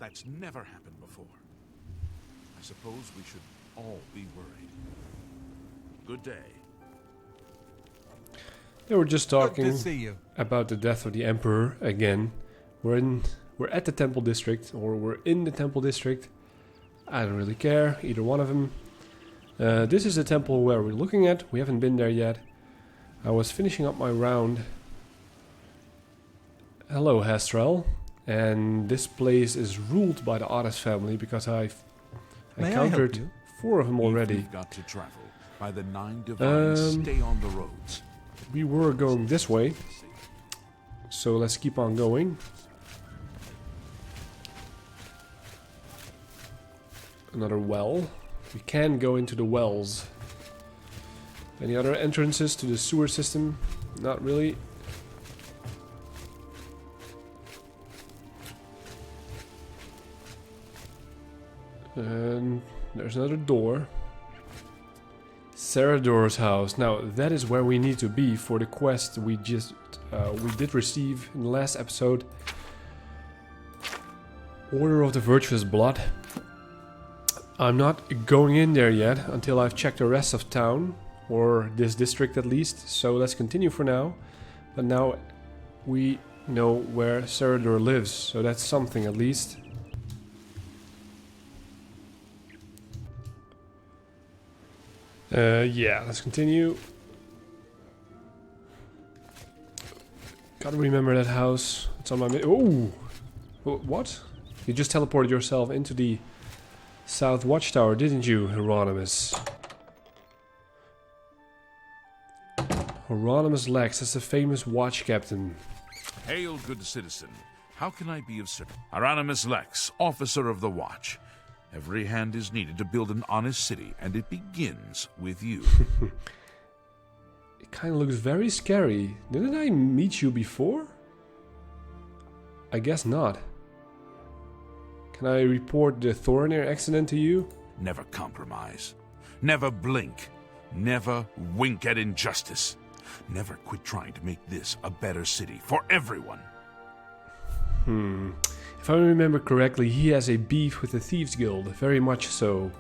That's never happened before. I suppose we should all be worried. Good day. They were just talking Good to see you. about the death of the Emperor again. We're at the Temple District, or we're in the Temple District. I don't really care, either one of them. This is the temple where we're looking at. We haven't been there yet. I was finishing up my round. Hello, Hastrel. And this place is ruled by the Ares family because I've encountered 4 of them already. We've got to travel. By the 9 divines, stay on the roads. We were going this way, so let's keep on going. Another well. We can go into the wells. Any other entrances to the sewer system? Not really. And there's another door. Sarador's house. Now that is where we need to be for the quest we did receive in the last episode. Order of the Virtuous Blood. I'm not going in there yet until I've checked the rest of town, or this district at least. So let's continue for now. But now we know where Sarador lives, so that's something at least. Yeah, let's continue. Gotta remember that house. It's on my... Oh! What? You just teleported yourself into the South Watchtower, didn't you, Hieronymus? Hieronymus Lex, that's the famous watch captain. Hail, good citizen. How can I be of service? Hieronymus Lex, officer of the watch. Every hand is needed to build an honest city, and it begins with you. It kind of looks very scary. Didn't I meet you before? I guess not. Can I report the Thornir accident to you? Never compromise. Never blink. Never wink at injustice. Never quit trying to make this a better city for everyone. If I remember correctly, he has a beef with the Thieves Guild. Very much so.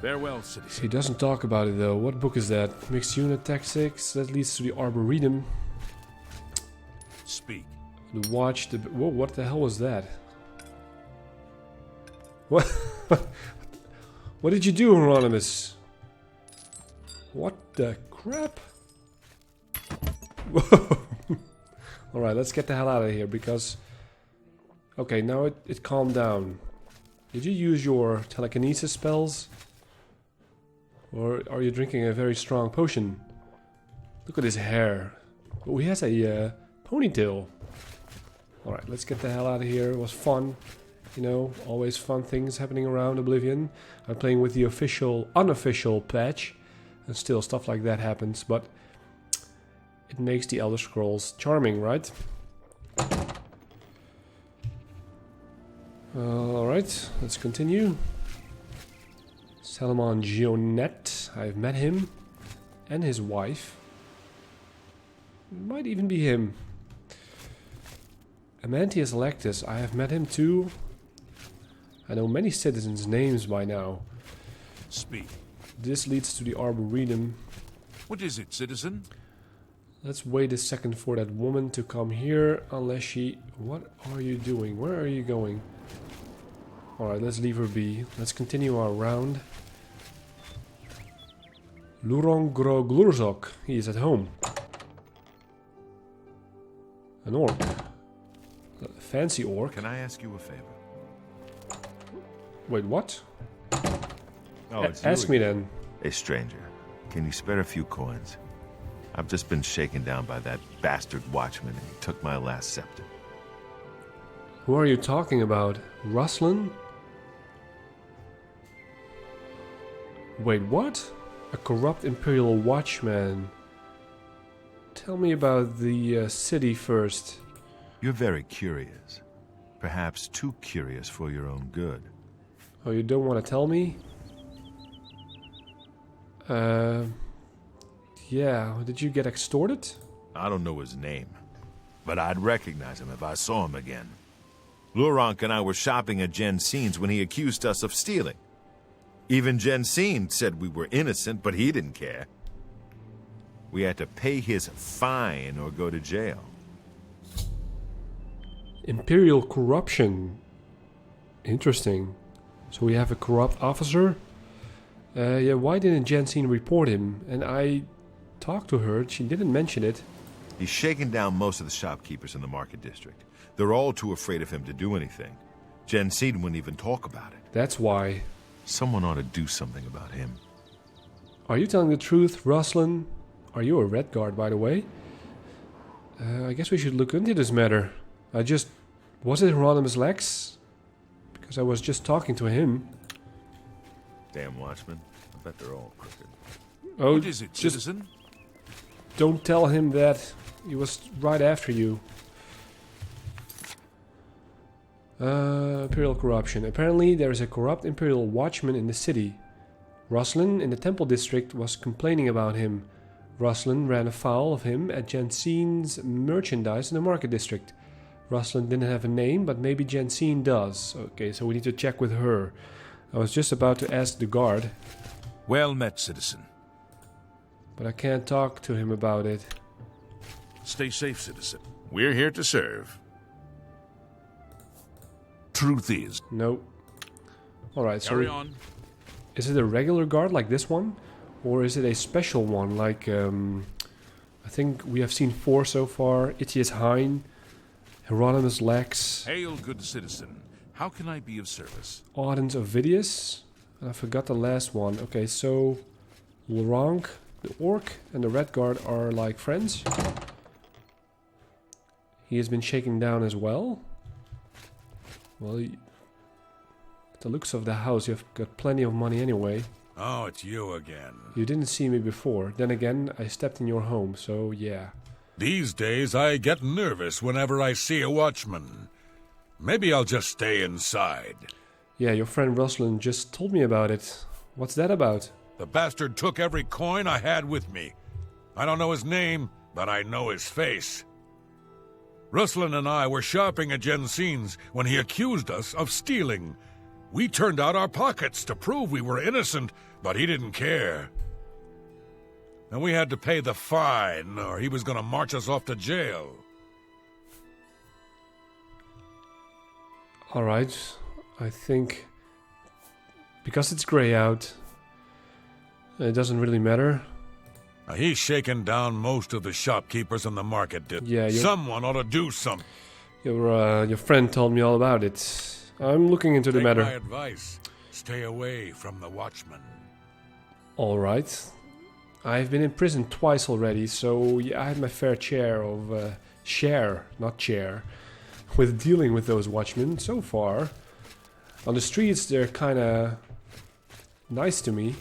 Farewell, citizen. He doesn't talk about it though. What book is that? Mixed unit tactics. That leads to the Arboretum. Speak. The watch. Whoa, what the hell was that? What? What did you do, Hieronymus? What the crap? Whoa. Alright, let's get the hell out of here because... Okay, now it calmed down. Did you use your telekinesis spells? Or are you drinking a very strong potion? Look at his hair. Oh, he has a ponytail. Alright, let's get the hell out of here. It was fun. You know, always fun things happening around Oblivion. I'm playing with the unofficial patch. And still stuff like that happens, but... It makes the Elder Scrolls charming, right? Alright, let's continue. Salomon Gionet, I've met him. And his wife. Might even be him. Amantius Lactus, I have met him too. I know many citizens' names by now. Speak. This leads to the Arboretum. What is it, citizen? Let's wait a second for that woman to come here, unless she... What are you doing? Where are you going? Alright, let's leave her be. Let's continue our round. Lurongro Glurzok. He is at home. An orc. A fancy orc. Can I ask you a favor? Wait, what? Oh, it's Ask me then. A stranger. Can you spare a few coins? I've just been shaken down by that bastard watchman and he took my last scepter. Who are you talking about? Ruslan? Wait, what? A corrupt Imperial watchman. Tell me about the city first. You're very curious. Perhaps too curious for your own good. Oh, you don't want to tell me? Yeah, did you get extorted? I don't know his name, but I'd recognize him if I saw him again. Lurank and I were shopping at Jensen's when he accused us of stealing. Even Jensen said we were innocent, but he didn't care. We had to pay his fine or go to jail. Imperial corruption. Interesting. So we have a corrupt officer. Yeah, why didn't Jensen report him? And I talked to her, she didn't mention it. He's shaken down most of the shopkeepers in the market district. They're all too afraid of him to do anything. Jensen wouldn't even talk about it. That's why. Someone ought to do something about him. Are you telling the truth, Ruslan? Are you a Red Guard, by the way? I guess we should look into this matter. Was it Hieronymus Lex? Because I was just talking to him. Damn watchmen. I bet they're all crooked. Oh, What is it, citizen? don't tell him that. He was right after you. Imperial corruption. Apparently there is a corrupt Imperial watchman in the city. Ruslan in the Temple District was complaining about him. Ruslan ran afoul of him at Jensen's merchandise in the Market District. Ruslan didn't have a name, but maybe Jensen does. Okay, so we need to check with her. I was just about to ask the guard, Well met, citizen. but I can't talk to him about it. Stay safe, citizen. We're here to serve. Truth is... No. Alright, so Carry on. is it a regular guard like this one? Or is it a special one like, I think we have seen 4 so far. Itius Hein, Hieronymus Lex, Hail, good citizen. How can I be of service? Audens Ovidius. And I forgot the last one. Okay, so Lurank, the Orc, and the Red Guard are like friends. He has been shaken down as well. Well, the looks of the house, you've got plenty of money anyway. Oh, it's you again. You didn't see me before. Then again, I stepped in your home, so yeah. These days, I get nervous whenever I see a watchman. Maybe I'll just stay inside. Yeah, your friend Ruslan just told me about it. What's that about? The bastard took every coin I had with me. I don't know his name, but I know his face. Ruslan and I were shopping at Jensen's when he accused us of stealing. We turned out our pockets to prove we were innocent, but he didn't care. And we had to pay the fine, or he was going to march us off to jail. Alright, I think... because it's grey out, it doesn't really matter. He's shaken down most of the shopkeepers in the market. Yeah, someone ought to do something. Your friend told me all about it. I'm looking into the Take matter. my advice. Stay away from the watchman. Alright. I've been in prison twice already, so yeah, I had my fair share of... with dealing with those watchmen so far. On the streets, they're kinda... nice to me.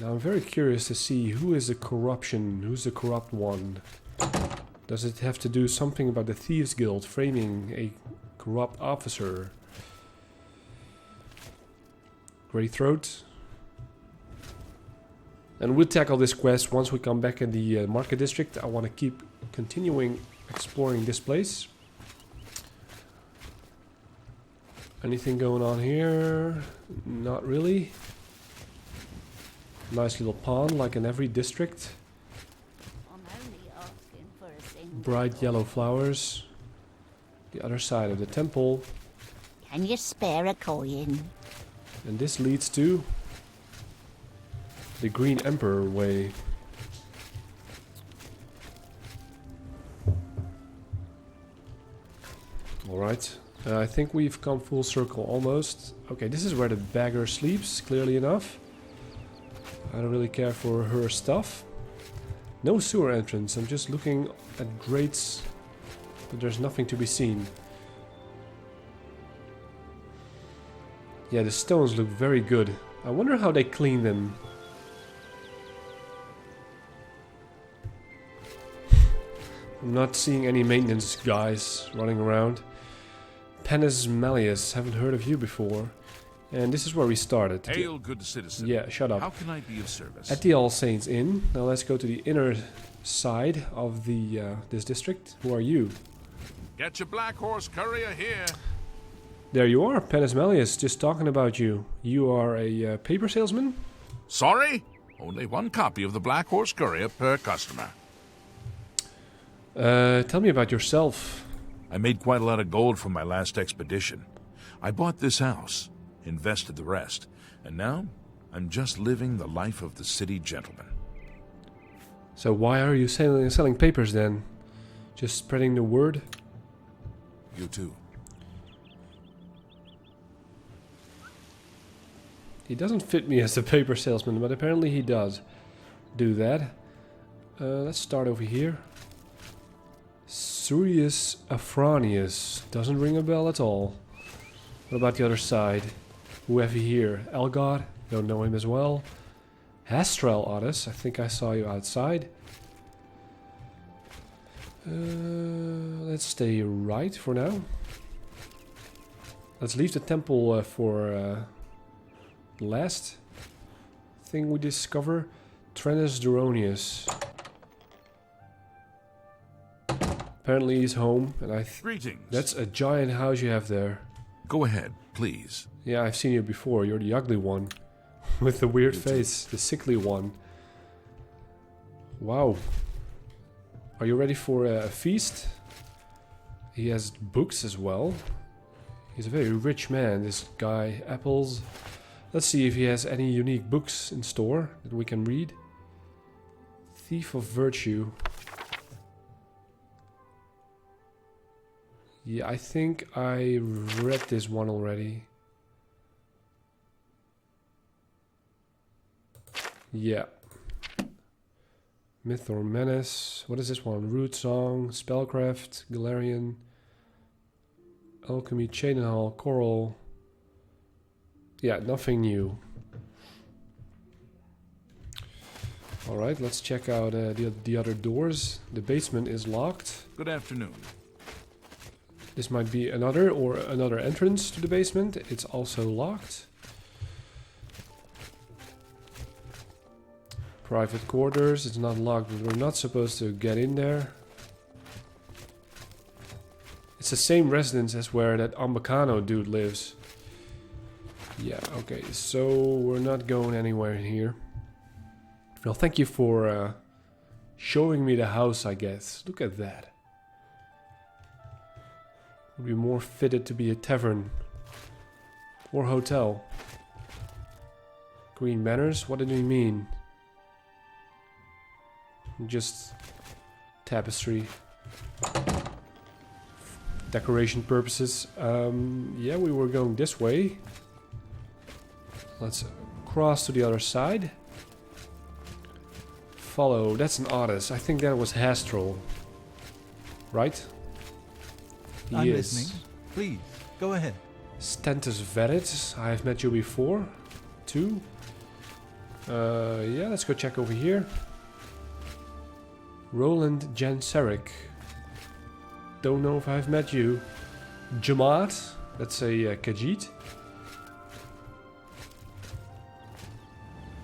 Now I'm very curious to see who's the corrupt one. Does it have to do something about the Thieves Guild framing a corrupt officer? Greythroat. And we'll tackle this quest once we come back in the Market District. I want to keep continuing exploring this place. Anything going on here? Not really. Nice little pond, like in every district. I'm only asking for a single. Bright yellow flowers. The other side of the temple. Can you spare a coin? And this leads to the Green Emperor way. Alright. I think we've come full circle almost. Okay, this is where the beggar sleeps, clearly enough. I don't really care for her stuff. No sewer entrance, I'm just looking at grates, but there's nothing to be seen. Yeah, the stones look very good. I wonder how they clean them. I'm not seeing any maintenance guys running around. Penis Malleus, haven't heard of you before. And this is where we started. Hail, good citizen. Yeah, shut up. How can I be of service? At the All Saints Inn. Now let's go to the inner side of the this district. Who are you? Get your black horse courier here. There you are, Penis Malleus, just talking about you. You are a paper salesman? Sorry? Only one copy of the Black Horse Courier per customer. Tell me about yourself. I made quite a lot of gold from my last expedition. I bought this house, invested the rest, and now I'm just living the life of the city gentleman. So why are you selling papers then? Just spreading the word? You too. He doesn't fit me as a paper salesman, but apparently he does do that. Let's start over here. Surius Afranius. Doesn't ring a bell at all. What about the other side? Who have we here? Elgod? Don't know him as well. Hastral Otis. I think I saw you outside. Let's stay right for now. Let's leave the temple for the last thing we discover. Trenus Duronius. Apparently he's home, and Greetings. that's a giant house you have there. Go ahead, please. Yeah, I've seen you before. You're the ugly one. With the weird face. The sickly one. Wow. Are you ready for a feast? He has books as well. He's a very rich man, this guy. Apples. Let's see if he has any unique books in store that we can read. Thief of Virtue. Yeah, I think I read this one already. Yeah. Myth or Menace. What is this one? Root Song, Spellcraft, Galarian, Alchemy, Chain and Hall, Coral. Yeah, nothing new. Alright, let's check out the other doors. The basement is locked. Good afternoon. This might be another entrance to the basement. It's also locked. Private quarters. It's not locked, but we're not supposed to get in there. It's the same residence as where that Ambacano dude lives. Yeah, okay, so we're not going anywhere in here. Well, thank you for showing me the house, I guess. Look at that. Would be more fitted to be a tavern or hotel. Green banners? What do you mean? Just tapestry. Decoration purposes. Yeah, we were going this way. Let's cross to the other side. Follow. That's an Otis. I think that was Hastral. Right? I'm Yes. listening. Please, go ahead. Stentus Verit. I have met you before. Too. Yeah, let's go check over here. Roland Janseric. Don't know if I've met you. Jamaat. That's a Khajiit.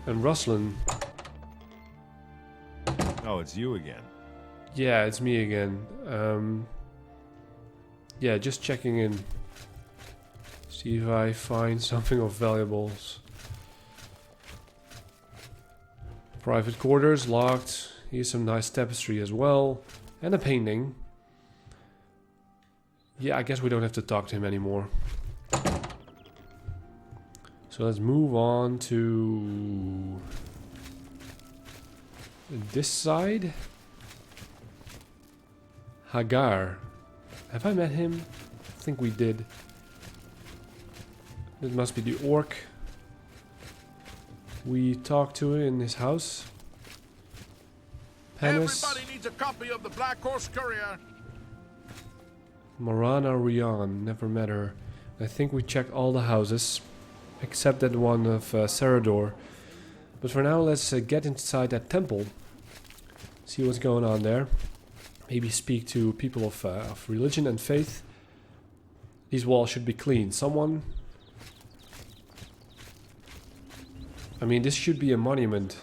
And Ruslan. Oh, it's you again. Yeah, it's me again. Yeah, just checking in. See if I find something of valuables. Private quarters, locked. Here's some nice tapestry as well. And a painting. Yeah, I guess we don't have to talk to him anymore. So let's move on to this side. Hagar. Have I met him? I think we did. This must be the orc. We talked to in his house. Panis. Everybody needs a copy of the Black Horse Courier. Morana Rion. Never met her. I think we checked all the houses. Except that one of Sarador. But for now, let's get inside that temple. See what's going on there. Maybe speak to people of religion and faith. These walls should be clean. Someone... I mean, this should be a monument.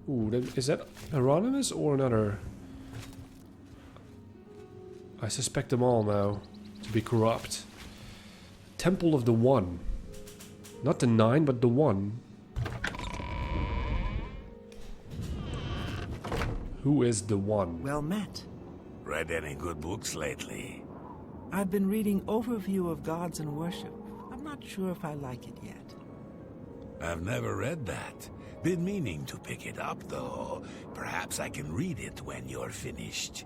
Ooh, is that Hieronymus or another? I suspect them all now to be corrupt. Temple of the One. Not the 9, but the 1. Who is the One? Well met. Read any good books lately? I've been reading Overview of Gods and Worship. I'm not sure if I like it yet. I've never read that. Been meaning to pick it up, though. Perhaps I can read it when you're finished.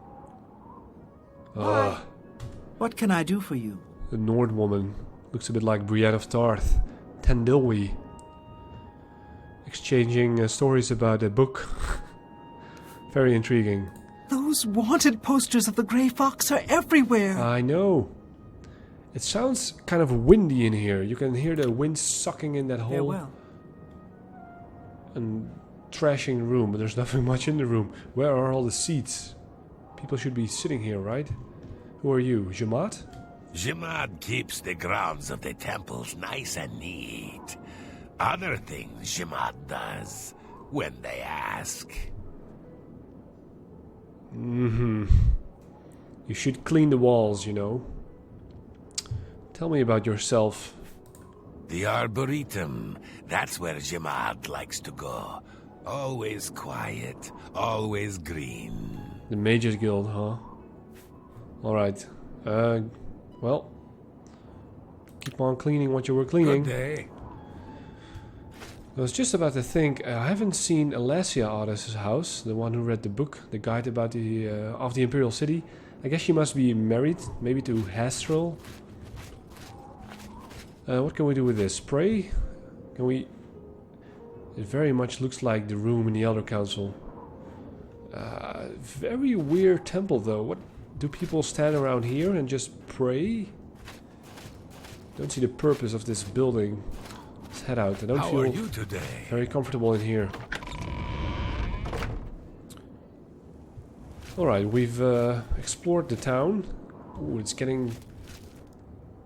What can I do for you? The Nord woman. Looks a bit like Brienne of Tarth. Tandilwi. Exchanging stories about a book. Very intriguing. Those wanted posters of the Grey Fox are everywhere. I know. It sounds kind of windy in here. You can hear the wind sucking in that whole Farewell. and trashing room, but there's nothing much in the room. Where are all the seats? People should be sitting here, right? Who are you, Jamaat? Jimad keeps the grounds of the temples nice and neat. Other things Jimad does when they ask. You should clean the walls, you know. Tell me about yourself. The Arboretum, that's where Jimad likes to go. Always quiet, always green. The Mages Guild, huh? Alright. Well. Keep on cleaning what you were cleaning. Good day. I was just about to think, I haven't seen Alessia Audis' house, the one who read the book, the guide about the of the Imperial City. I guess she must be married, maybe to Hastrel. What can we do with this? Pray? Can we... It very much looks like the room in the Elder Council. Very weird temple though. What do people stand around here and just pray? Don't see the purpose of this building. Let's head out. I don't How feel are you today? very comfortable in here. Alright, we've explored the town. Ooh, it's getting...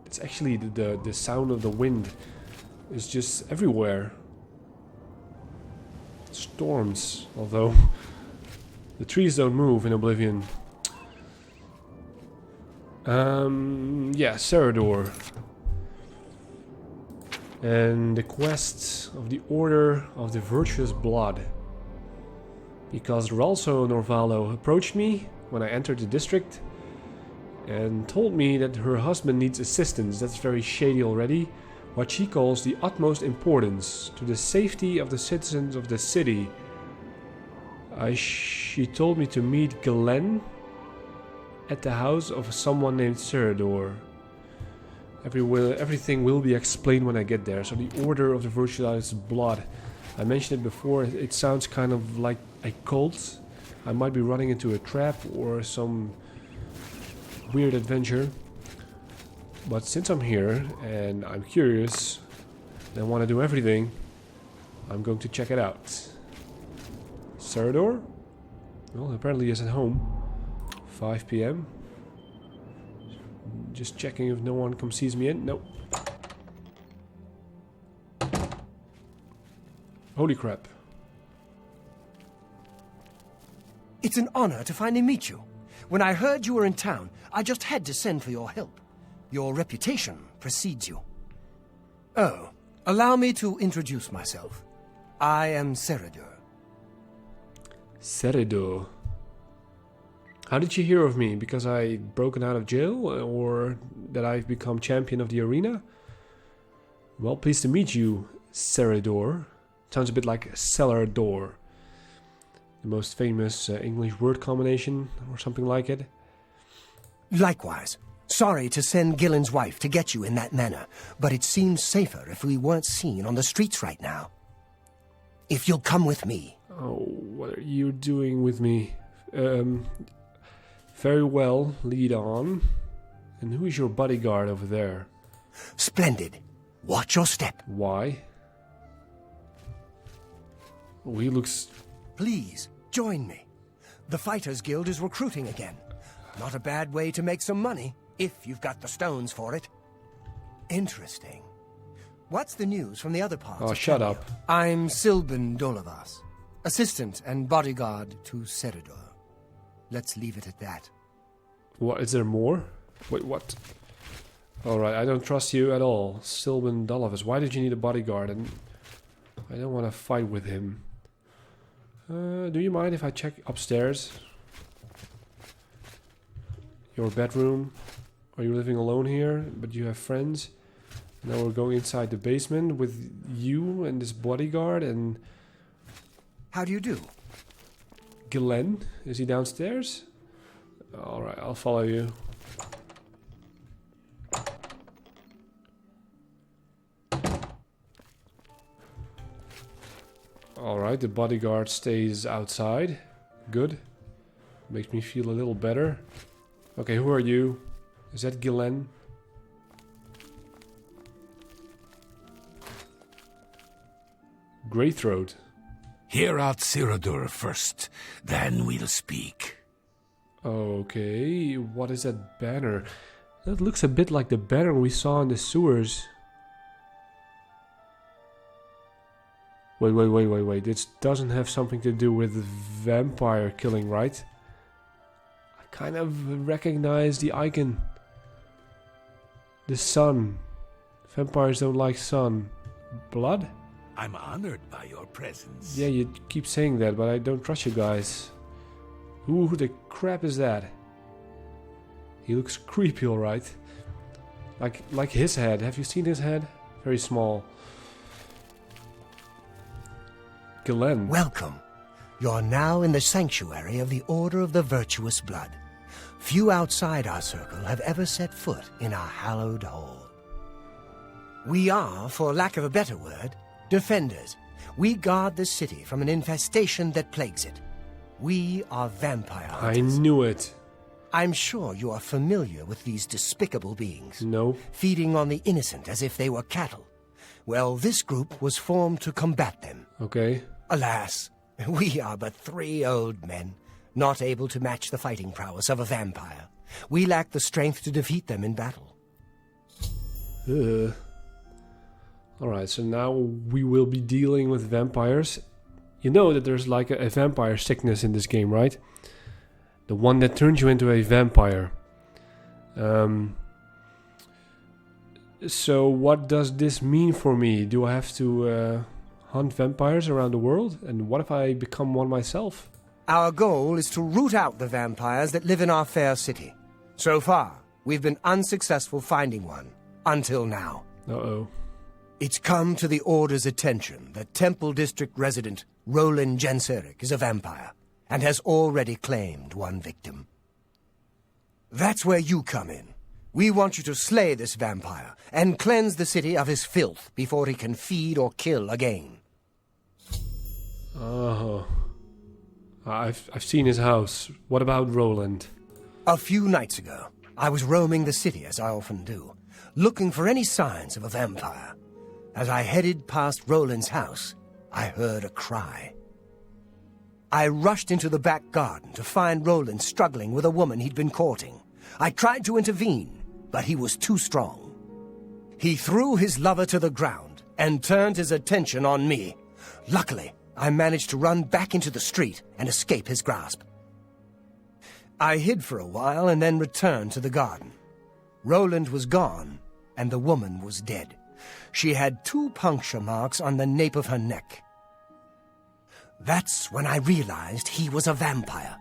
It's actually the sound of the wind is just everywhere. Storms, although the trees don't move in Oblivion. Yeah, Serador. And the quest of the Order of the Virtuous Blood. Because Ralso Norvalo approached me when I entered the district and told me that her husband needs assistance. That's very shady already. What she calls the utmost importance to the safety of the citizens of the city. She told me to meet Glenn at the house of someone named Serador. Everything will be explained when I get there. So the Order of the Virtuous Blood. I mentioned it before. It sounds kind of like a cult. I might be running into a trap or some weird adventure. But since I'm here and I'm curious and want to do everything, I'm going to check it out. Serador? Well, apparently he's at home. 5 PM. Just checking if no one sees me in. Nope. Holy crap. It's an honor to finally meet you. When I heard you were in town, I just had to send for your help. Your reputation precedes you. Oh, allow me to introduce myself. I am Serador. Serador. How did you hear of me? Because I broken out of jail? Or that I've become champion of the arena? Well, pleased to meet you, Serador. Sounds a bit like cellar door. The most famous English word combination or something like it. Likewise. Sorry to send Gillen's wife to get you in that manner, but it seems safer if we weren't seen on the streets right now. If you'll come with me. Oh, what are you doing with me? Very well, lead on. And who is your bodyguard over there? Splendid. Watch your step. Why? Oh, he looks... Please, join me. The Fighters Guild is recruiting again. Not a bad way to make some money, if you've got the stones for it. Interesting. What's the news from the other parts? Oh, shut up. I'm Silben Dolavas, assistant and bodyguard to Serador. Let's leave it at that. What, is there more? Wait, what? Alright, I don't trust you at all. Sylvan Dullivis. Why did you need a bodyguard? And I don't want to fight with him. Do you mind if I check upstairs? Your bedroom? Are you living alone here? But you have friends? Now we're going inside the basement with you and this bodyguard and... How do you do? Glenn? Is he downstairs? Alright, I'll follow you. Alright, the bodyguard stays outside. Good. Makes me feel a little better. Okay, who are you? Is that Glenn? Greythroat. Hear out Cyrodiil first, then we'll speak. Okay, what is that banner? That looks a bit like the banner we saw in the sewers. Wait. This doesn't have something to do with vampire killing, right? I kind of recognize the icon. The sun. Vampires don't like sun. Blood? I'm honored by your presence. Yeah, you keep saying that, but I don't trust you guys. Who the crap is that? He looks creepy, alright. Like his head. Have you seen his head? Very small. Glenn. Welcome. You're now in the sanctuary of the Order of the Virtuous Blood. Few outside our circle have ever set foot in our hallowed hall. We are, for lack of a better word, defenders. We guard the city from an infestation that plagues it. We are vampire hunters. I knew it. I'm sure you are familiar with these despicable beings. No. Feeding on the innocent as if they were cattle. Well, this group was formed to combat them. Okay. Alas, we are but 3 old men, not able to match the fighting prowess of a vampire. We lack the strength to defeat them in battle. Alright, so now we will be dealing with vampires. You know that there's like a vampire sickness in this game, right? The one that turns you into a vampire. So what does this mean for me? Do I have to hunt vampires around the world? And what if I become one myself? Our goal is to root out the vampires that live in our fair city. So far, we've been unsuccessful finding one. Until now. Uh-oh. It's come to the Order's attention that Temple District resident Roland Genseric is a vampire, and has already claimed one victim. That's where you come in. We want you to slay this vampire, and cleanse the city of his filth before he can feed or kill again. Oh. I've seen his house. What about Roland? A few nights ago, I was roaming the city as I often do, looking for any signs of a vampire. As I headed past Roland's house, I heard a cry. I rushed into the back garden to find Roland struggling with a woman he'd been courting. I tried to intervene, but he was too strong. He threw his lover to the ground and turned his attention on me. Luckily, I managed to run back into the street and escape his grasp. I hid for a while and then returned to the garden. Roland was gone, and the woman was dead. She had 2 puncture marks on the nape of her neck. That's when I realized he was a vampire.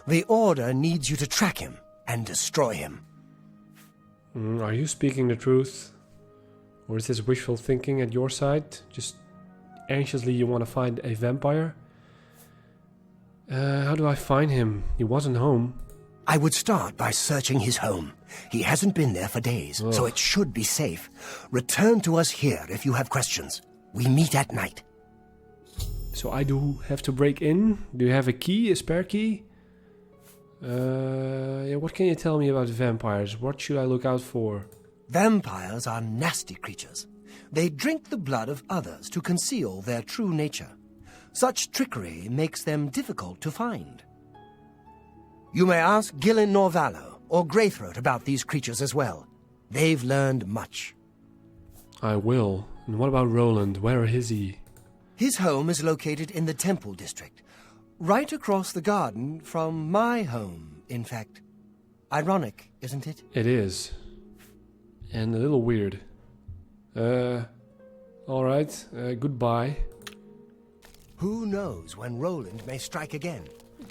The Order needs you to track him and destroy him. Are you speaking the truth? Or is this wishful thinking at your side? Just anxiously you want to find a vampire? How do I find him? He wasn't home. I would start by searching his home. He hasn't been there for days, so it should be safe. Return to us here if you have questions. We meet at night. So I do have to break in? Do you have a key, a spare key? Yeah, what can you tell me about vampires? What should I look out for? Vampires are nasty creatures. They drink the blood of others to conceal their true nature. Such trickery makes them difficult to find. You may ask Gillen Norvallo or Greythroat about these creatures as well. They've learned much. I will. And what about Roland? Where is he? His home is located in the Temple District, right across the garden from my home, in fact. Ironic, isn't it? It is. And a little weird. Alright, goodbye. Who knows when Roland may strike again?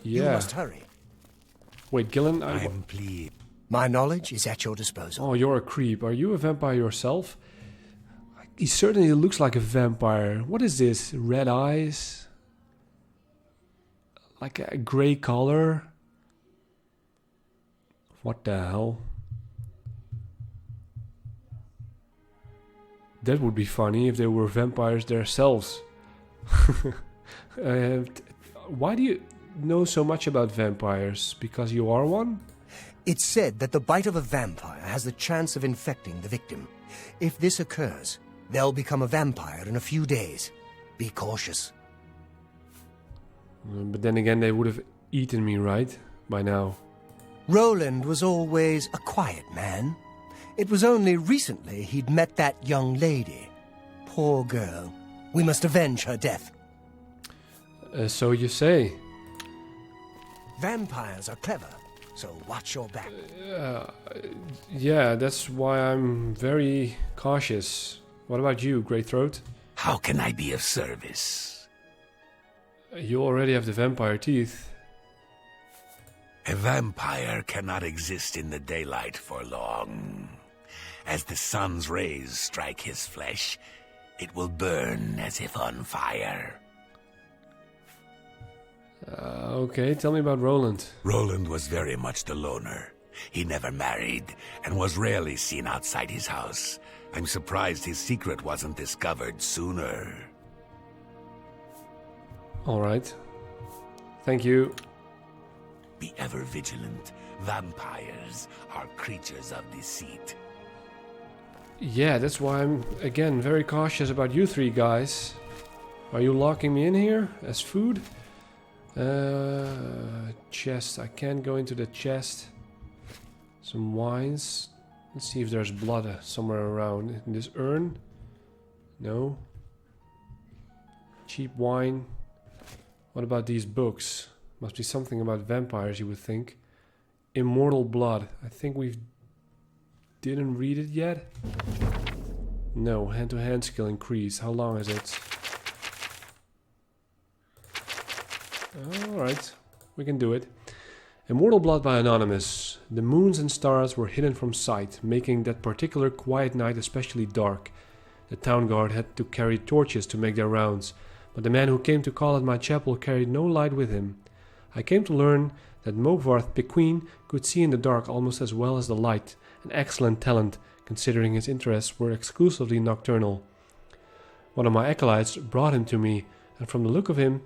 Yeah. You must hurry. Wait, Gillen, I'm pleased. My knowledge is at your disposal. Oh, you're a creep. Are you a vampire yourself? He certainly looks like a vampire. What is this? Red eyes? Like a grey color? What the hell? That would be funny if they were vampires themselves. Why do you know so much about vampires? Because you are one? It's said that the bite of a vampire has the chance of infecting the victim. If this occurs, they'll become a vampire in a few days. Be cautious. But then again, they would have eaten me, right? By now. Roland was always a quiet man. It was only recently he'd met that young lady. Poor girl. We must avenge her death. So you say. Vampires are clever, so watch your back. Yeah, that's why I'm very cautious. What about you, Greythroat? How can I be of service? You already have the vampire teeth. A vampire cannot exist in the daylight for long. As the sun's rays strike his flesh, it will burn as if on fire. Okay, tell me about Roland. Roland was very much the loner. He never married and was rarely seen outside his house. I'm surprised his secret wasn't discovered sooner. Alright. Thank you. Be ever vigilant. Vampires are creatures of deceit. Yeah, that's why I'm, again, very cautious about you three guys. Are you locking me in here as food? Chest. I can't go into the chest. Some wines. Let's see if there's blood somewhere around. In this urn? No. Cheap wine. What about these books? Must be something about vampires, you would think. Immortal Blood. I think we didn't read it yet. No, hand-to-hand skill increase. How long is it? Alright, we can do it. Immortal Blood by Anonymous. The moons and stars were hidden from sight, making that particular quiet night especially dark. The town guard had to carry torches to make their rounds, but the man who came to call at my chapel carried no light with him. I came to learn that Mogvarth Pequeen could see in the dark almost as well as the light, an excellent talent, considering his interests were exclusively nocturnal. One of my acolytes brought him to me, and from the look of him,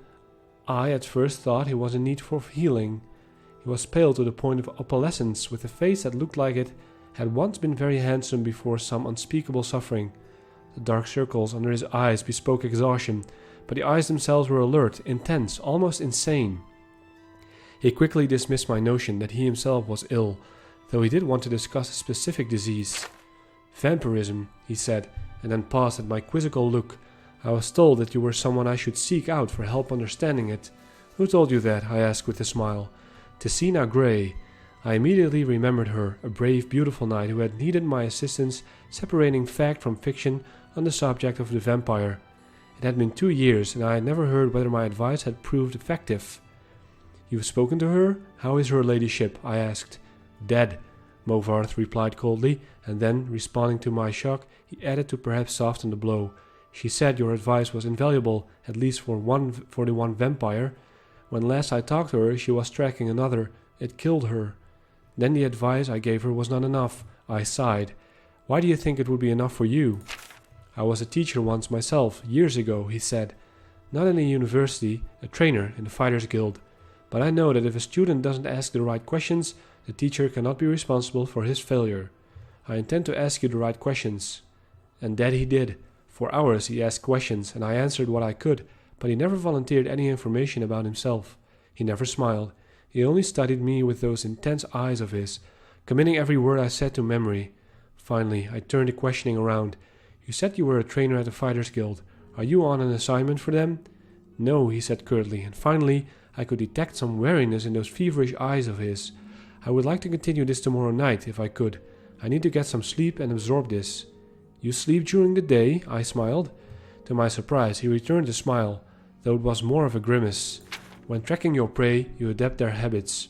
I at first thought he was in need for healing. He was pale to the point of opalescence, with a face that looked like it had once been very handsome before some unspeakable suffering. The dark circles under his eyes bespoke exhaustion, but the eyes themselves were alert, intense, almost insane. He quickly dismissed my notion that he himself was ill, though he did want to discuss a specific disease. Vampirism, he said, and then paused at my quizzical look. I was told that you were someone I should seek out for help understanding it. Who told you that? I asked with a smile. Tessina Grey. I immediately remembered her, a brave, beautiful knight who had needed my assistance separating fact from fiction on the subject of the vampire. It had been 2 years, and I had never heard whether my advice had proved effective. You've spoken to her? How is her ladyship? I asked. Dead, Mogvarth replied coldly, and then, responding to my shock, he added to perhaps soften the blow. She said your advice was invaluable, at least for the one vampire. When last I talked to her, she was tracking another. It killed her. Then the advice I gave her was not enough. I sighed. Why do you think it would be enough for you? I was a teacher once myself, years ago, he said. Not in a university, a trainer in the Fighters Guild. But I know that if a student doesn't ask the right questions, the teacher cannot be responsible for his failure. I intend to ask you the right questions. And that he did. For hours he asked questions, and I answered what I could, but he never volunteered any information about himself. He never smiled. He only studied me with those intense eyes of his, committing every word I said to memory. Finally, I turned the questioning around. You said you were a trainer at the Fighters Guild. Are you on an assignment for them? No, he said curtly, and finally I could detect some wariness in those feverish eyes of his. I would like to continue this tomorrow night, if I could. I need to get some sleep and absorb this. You sleep during the day? I smiled. To my surprise, he returned the smile, though it was more of a grimace. When tracking your prey, you adapt their habits.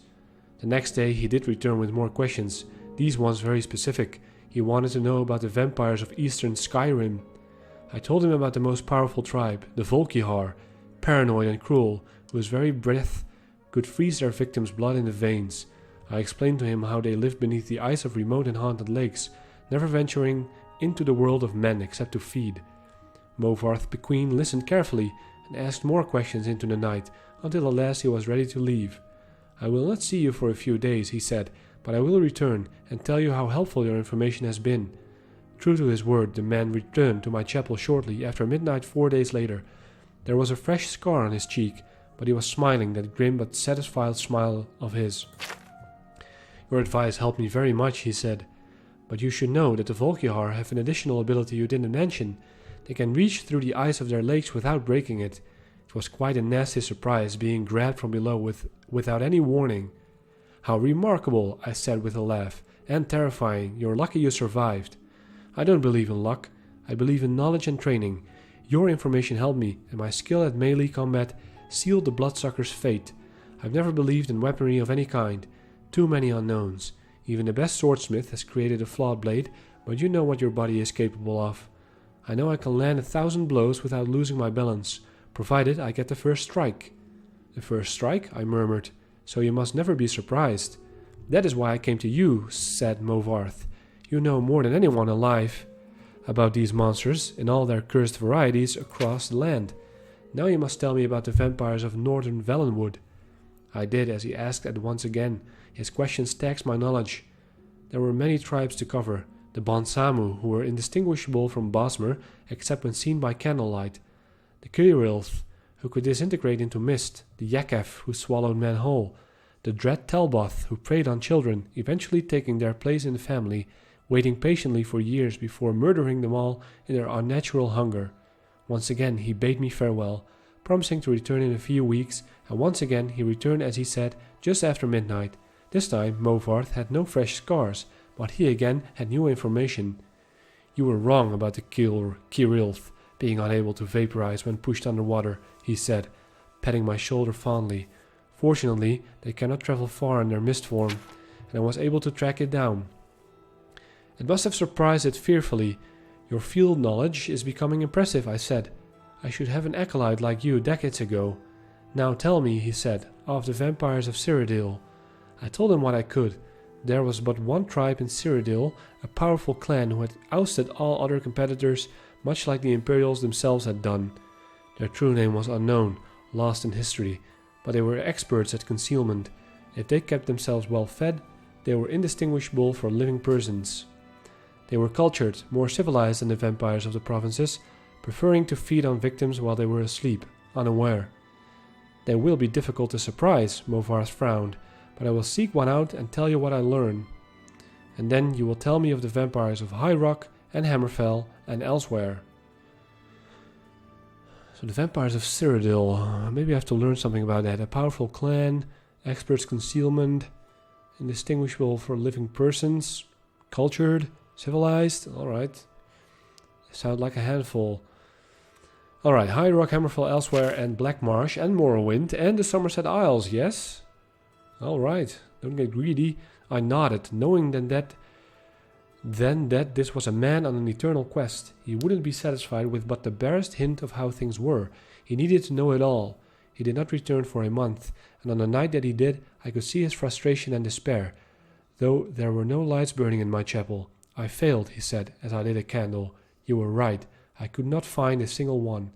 The next day, he did return with more questions, these ones very specific. He wanted to know about the vampires of eastern Skyrim. I told him about the most powerful tribe, the Volkihar, paranoid and cruel, whose very breath could freeze their victims' blood in the veins. I explained to him how they lived beneath the ice of remote and haunted lakes, never venturing into the world of men except to feed. Movarth Bequeen listened carefully and asked more questions into the night, until at last he was ready to leave. I will not see you for a few days, he said, but I will return and tell you how helpful your information has been. True to his word, the man returned to my chapel shortly after midnight 4 days later. There was a fresh scar on his cheek, but he was smiling that grim but satisfied smile of his. Your advice helped me very much, he said. But you should know that the Volkihar have an additional ability you didn't mention. They can reach through the ice of their lakes without breaking it. It was quite a nasty surprise being grabbed from below without any warning. How remarkable, I said with a laugh, and terrifying. You're lucky you survived. I don't believe in luck. I believe in knowledge and training. Your information helped me, and my skill at melee combat sealed the bloodsucker's fate. I've never believed in weaponry of any kind. Too many unknowns. Even the best swordsmith has created a flawed blade, but you know what your body is capable of. I know I can land 1,000 blows without losing my balance, provided I get the first strike. The first strike? I murmured. So you must never be surprised. That is why I came to you, said Movarth. You know more than anyone alive about these monsters in all their cursed varieties across the land. Now you must tell me about the vampires of northern Valenwood. I did as he asked at once again. His questions taxed my knowledge. There were many tribes to cover. The Bonsamu, who were indistinguishable from Bosmer except when seen by candlelight. The Kirilth, who could disintegrate into mist. The Yakef, who swallowed men whole. The dread Telboth, who preyed on children, eventually taking their place in the family, waiting patiently for years before murdering them all in their unnatural hunger. Once again he bade me farewell, promising to return in a few weeks, and once again he returned as he said, just after midnight. This time Movarth had no fresh scars, but he again had new information. You were wrong about the Kirilth being unable to vaporize when pushed underwater, he said, patting my shoulder fondly. Fortunately, they cannot travel far in their mist form, and I was able to track it down. It must have surprised it fearfully. Your field knowledge is becoming impressive, I said. I should have an acolyte like you decades ago. Now tell me, he said, of the vampires of Cyrodiil. I told him what I could. There was but one tribe in Cyrodiil, a powerful clan who had ousted all other competitors, much like the Imperials themselves had done. Their true name was unknown, lost in history, but they were experts at concealment. If they kept themselves well fed, they were indistinguishable from living persons. They were cultured, more civilized than the vampires of the provinces, preferring to feed on victims while they were asleep, unaware. They will be difficult to surprise, Movarth frowned, but I will seek one out and tell you what I learn. And then you will tell me of the vampires of High Rock and Hammerfell and elsewhere. So the vampires of Cyrodiil, maybe I have to learn something about that. A powerful clan, experts concealment, indistinguishable from living persons, cultured, civilized, alright. Sound like a handful. Alright, High Rock, Hammerfell, Elsewhere, and Blackmarsh, and Morrowind, and the Somerset Isles, yes? Alright, don't get greedy. I nodded, knowing then that this was a man on an eternal quest. He wouldn't be satisfied with but the barest hint of how things were. He needed to know it all. He did not return for a month, and on the night that he did, I could see his frustration and despair, though there were no lights burning in my chapel. I failed, he said, as I lit a candle. You were right. I could not find a single one.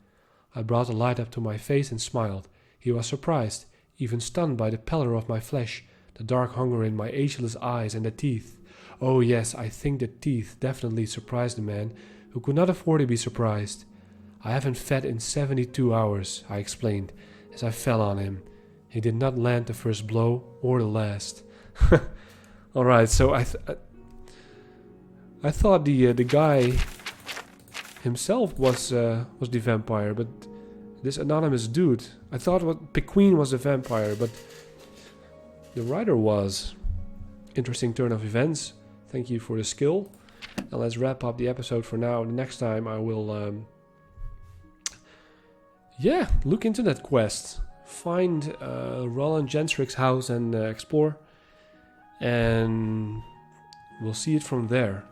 I brought the light up to my face and smiled. He was surprised, even stunned by the pallor of my flesh, the dark hunger in my ageless eyes, and the teeth. Oh yes, I think the teeth definitely surprised the man, who could not afford to be surprised. I haven't fed in 72 hours, I explained, as I fell on him. He did not land the first blow, or the last. Alright, so I thought the guy himself was the vampire, but this anonymous dude, I thought Pequeen was the vampire, but the writer was. interesting turn of events. Thank you for the skill. And let's wrap up the episode for now. Next time I will, look into that quest. Find Roland Gentric's house and explore. And we'll see it from there.